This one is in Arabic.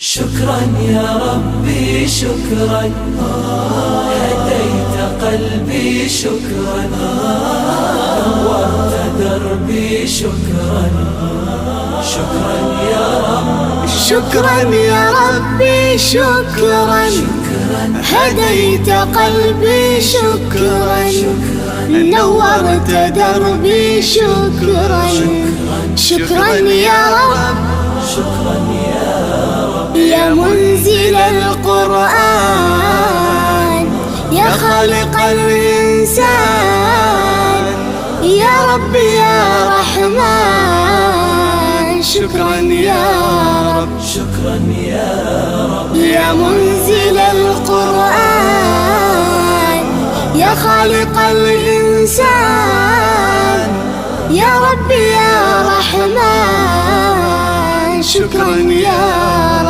شكرا يا ربي شكرا، هديت قلبي شكرا، نورت دربي شكرا. شكرا يا رب، شكرا يا ربي شكرا، هديت قلبي شكرا، نورت دربي شكرا. شكرا يا رب، شكرا يا رب، يا منزل القرآن، يا خالق الإنسان، يا رب يا رحمن. شكرا يا رب، شكرا يا رب، يا منزل القرآن، يا خالق الإنسان، يا رب يا رحمن. شكرا يا رب.